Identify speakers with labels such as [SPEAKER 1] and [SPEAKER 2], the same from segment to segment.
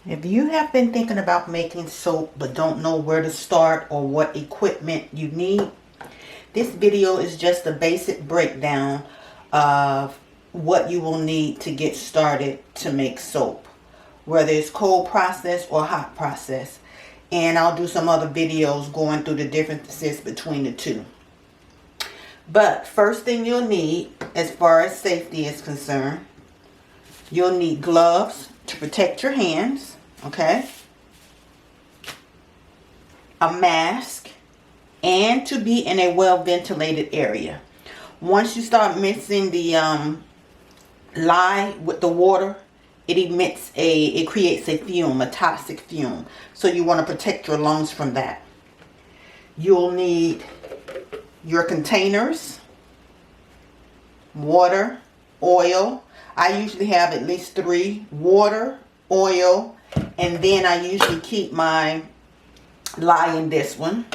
[SPEAKER 1] If you have been thinking about making soap but don't know where to start or what equipment you need, this video is just a basic breakdown of what you will need to get started to make soap, whether it's cold process or hot process. And I'll do some other videos going through the differences between the two. But first thing you'll need, as far as safety is concerned, you'll need gloves to protect your hands. Okay, a mask, and to be in a well ventilated area. Once you start mixing the lye with the water, it creates a fume, a toxic fume. So you want to protect your lungs from that. You'll need your containers, water, oil. I usually have at least 3: water, oil, and then I usually keep my lye in this one.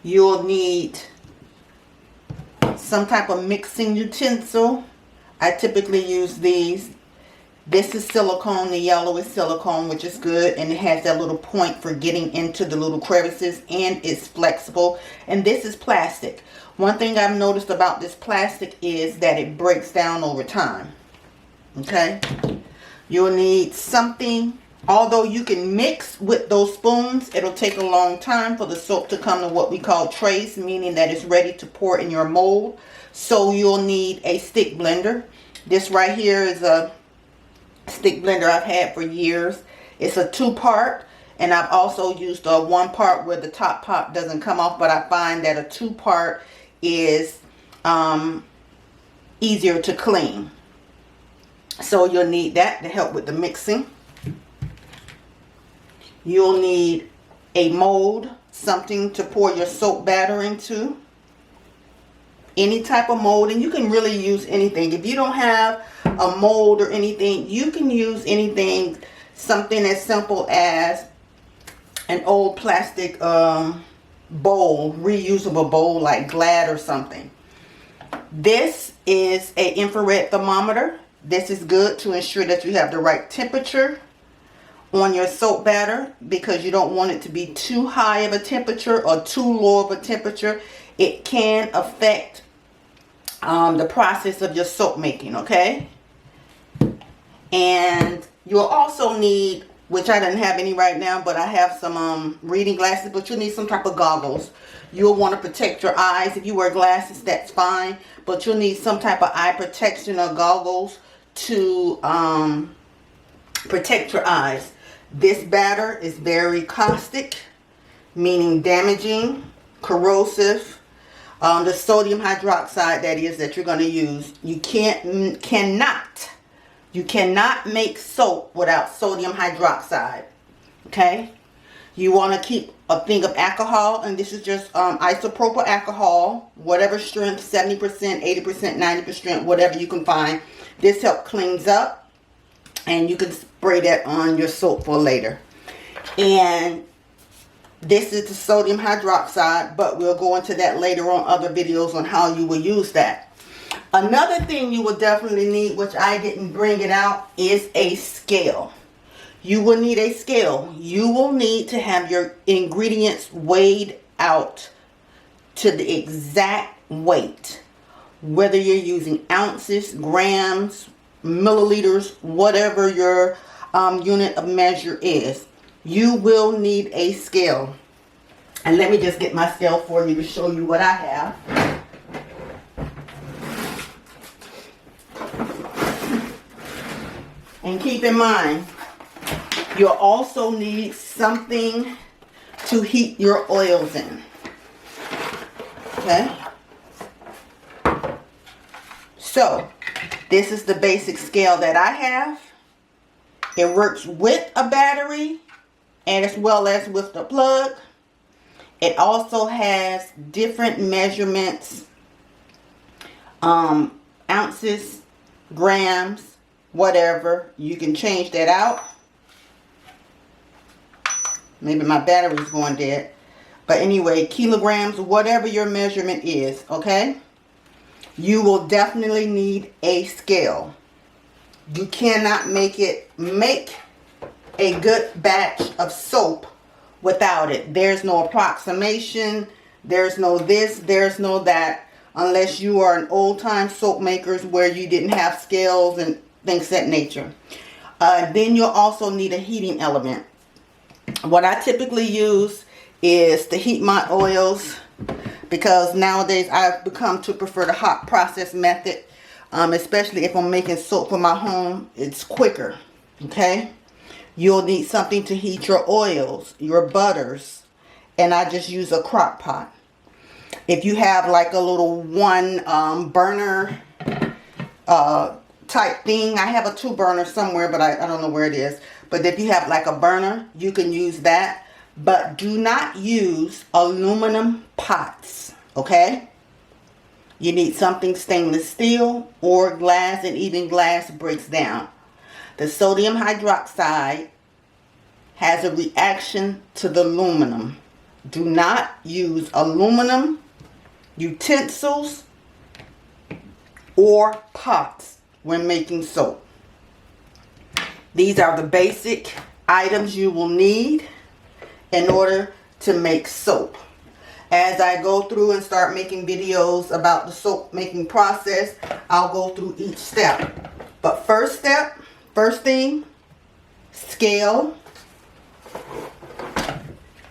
[SPEAKER 1] You'll need some type of mixing utensil. I typically use these. This is silicone. The yellow is silicone, which is good, and it has that little point for getting into the little crevices, and it's flexible. And this is plastic. One thing I've noticed about this plastic is that it breaks down over time. Okay, you'll need something. Although you can mix with those spoons, it'll take a long time for the soap to come to what we call trace, meaning that it's ready to pour in your mold. So you'll need a stick blender. This right here is a stick blender I've had for years. It's a 2-part, and I've also used a 1-part where the top part doesn't come off, but I find that a 2-part is easier to clean. So you'll need that to help with the mixing. You'll need a mold, something to pour your soap batter into. Any type of mold, and you can really use anything. If you don't have a mold or anything, you can use anything. Something as simple as an old plastic bowl, reusable bowl like Glad or something. This is an infrared thermometer. This is good to ensure that you have the right temperature on your soap batter, because you don't want it to be too high of a temperature or too low of a temperature. It can affect the process of your soap making. Okay, and you'll also need, which I don't have any right now, but I have some reading glasses, but you'll need some type of goggles. You'll want to protect your eyes. If you wear glasses, that's fine, but you'll need some type of eye protection or goggles to protect your eyes. This batter is very caustic, meaning damaging, corrosive. The sodium hydroxide, that is, that you're going to use. You cannot make soap without sodium hydroxide. Okay? You want to keep a thing of alcohol, and this is just isopropyl alcohol, whatever strength, 70%, 80%, 90%, whatever you can find. This helps cleans up. And you can spray that on your soap for later. And this is the sodium hydroxide, but we'll go into that later on other videos on how you will use that. Another thing you will definitely need, which I didn't bring it out, is a scale. You will need a scale. You will need to have your ingredients weighed out to the exact weight. Whether you're using ounces, grams, milliliters, whatever your unit of measure is, you will need a scale. And let me just get my scale for you to show you what I have. And keep in mind, you'll also need something to heat your oils in. Okay? So this is the basic scale that I have. It works with a battery and as well as with the plug. It also has different measurements, ounces, grams, whatever. You can change that out. Maybe my battery's going dead. But anyway, kilograms, whatever your measurement is, okay? You will definitely need a scale. You cannot make a good batch of soap without it. There's no approximation. There's no this. There's no that. Unless you are an old-time soap makers where you didn't have scales and things of that nature. Then you'll also need a heating element. What I typically use is to heat my oils, because nowadays I've become to prefer the hot process method, especially if I'm making soap for my home. It's quicker. Okay, you'll need something to heat your oils, your butters, and I just use a crock pot. If you have like a little one burner type thing, I have a 2 burner somewhere, but I don't know where it is. But if you have like a burner, you can use that. But do not use aluminum pots, okay? You need something stainless steel or glass, and even glass breaks down. The sodium hydroxide has a reaction to the aluminum. Do not use aluminum utensils or pots when making soap. These are the basic items you will need in order to make soap. As I go through and start making videos about the soap making process, I'll go through each step. But first thing, scale.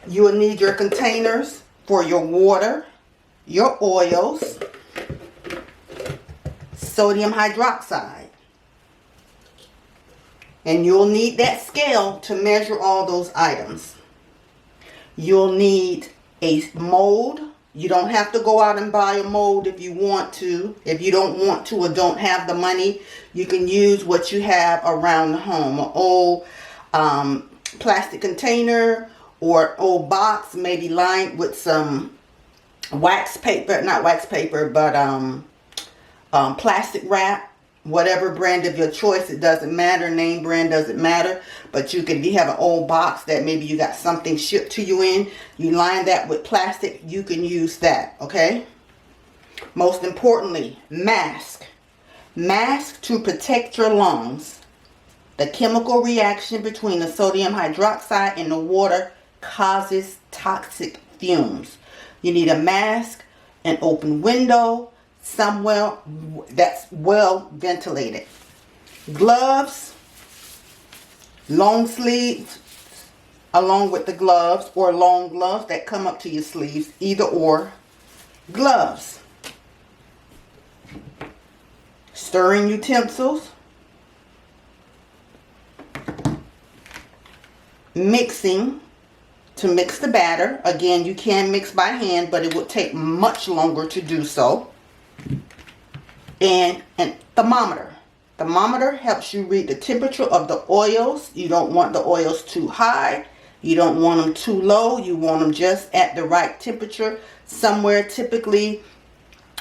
[SPEAKER 1] You will need your containers for your water, your oils, sodium hydroxide. And you'll need that scale to measure all those items. You'll need a mold. You don't have to go out and buy a mold if you want to. If you don't want to or don't have the money, you can use what you have around the home. An old plastic container or an old box, maybe lined with some wax paper, not wax paper, but plastic wrap. Whatever brand of your choice, it doesn't matter. Name brand doesn't matter. But you can, if you have an old box that maybe you got something shipped to you in, you line that with plastic, you can use that, okay? Most importantly, mask. Mask to protect your lungs. The chemical reaction between the sodium hydroxide and the water causes toxic fumes. You need a mask, an open window, somewhere that's well ventilated. Gloves, long sleeves along with the gloves, or long gloves that come up to your sleeves, either or. Gloves. Stirring utensils. Mixing to mix the batter. Again, you can mix by hand, but it would take much longer to do so. And a thermometer. Thermometer helps you read the temperature of the oils. You don't want the oils too high. You don't want them too low. You want them just at the right temperature. Somewhere, typically,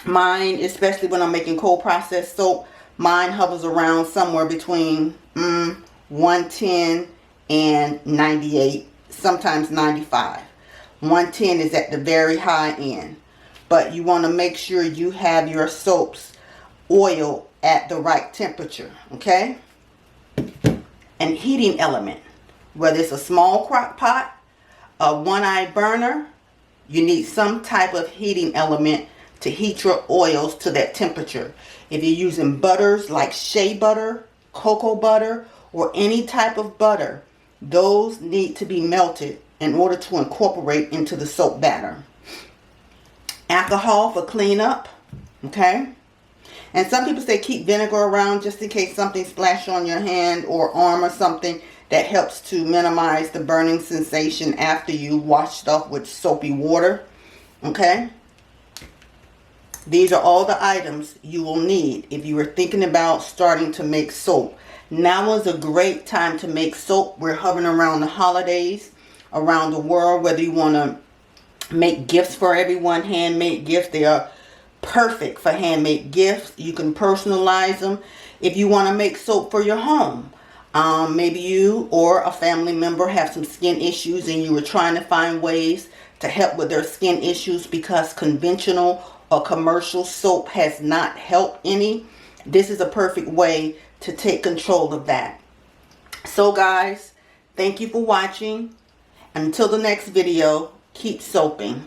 [SPEAKER 1] mine, especially when I'm making cold processed soap, mine hovers around somewhere between 110 and 98, sometimes 95. 110 is at the very high end. But you want to make sure you have your soaps oil at the right temperature, okay? And heating element, whether it's a small crock pot, a one-eye burner, you need some type of heating element to heat your oils to that temperature. If you're using butters like shea butter, cocoa butter, or any type of butter, those need to be melted in order to incorporate into the soap batter. Alcohol for cleanup, okay? And some people say keep vinegar around just in case something splashed on your hand or arm or something. That helps to minimize the burning sensation after you washed off with soapy water, okay? These are all the items you will need if you were thinking about starting to make soap. Now is a great time to make soap. We're hovering around the holidays around the world, whether you want to make gifts for everyone, handmade gifts. They are perfect for handmade gifts. You can personalize them. If you want to make soap for your home, maybe you or a family member have some skin issues and you were trying to find ways to help with their skin issues because conventional or commercial soap has not helped any. This is a perfect way to take control of that. So guys, Thank you for watching. Until the next video, keep soaping.